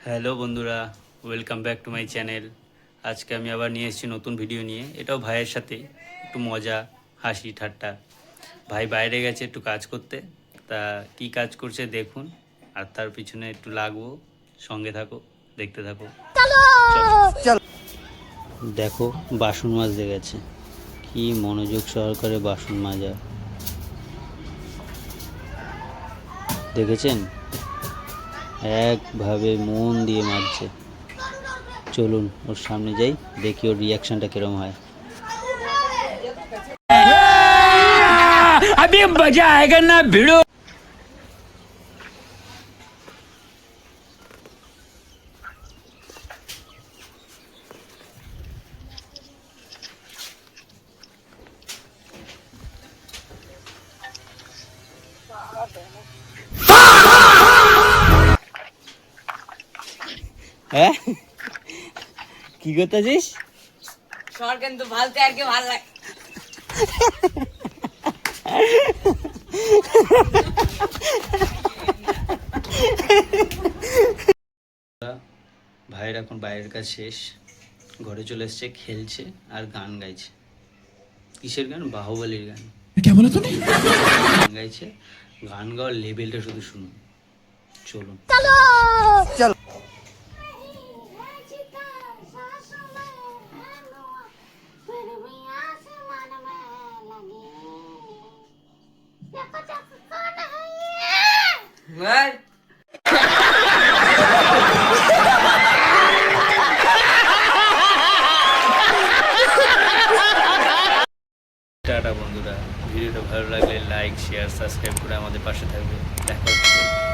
Hello বন্ধুরা, welcome back to my channel. আজকে আমি আবার নিয়ে এসেছি নতুন ভিডিও নিয়ে। এটাও ভাইয়ের সাথে একটু মজা, হাসি ঠাট্টা। ভাই বাইরে গেছে একটু কাজ করতে, তা কি কাজ করছে দেখুন, আর তার পিছনে একটু লাগবো। সঙ্গে থাকো, দেখতে থাকো। চলো দেখো, বাসন মাজতে গেছে। কি মনোযোগ সহকারে বাসন মাজা, দেখেছেন? একভাবে মন দিয়ে মাজছে। চলুন ওর সামনে যাই, দেখি ওর রিয়াকশনটা কিরম হয়। अभी मजा आएगा ना भिड़ो। হ্যাঁ, কি করতেছিস? সর কিন্তু ভালতে আর কি ভাল লাগে। ভাইয়ের এখন বাইরের কাজ শেষ, ঘরে চলে এসছে, খেলছে আর গান গাইছে। কিসের গান? বাহুবলীর গান। গান গাইছে। গান গাওয়ার লেভেলটা শুধু শুনুন। চলুন চলো। টাটা বন্ধুরা, ভিডিওটা ভালো লাগলে লাইক শেয়ার সাবস্ক্রাইব করে আমাদের পাশে থাকবে। দেখা হচ্ছে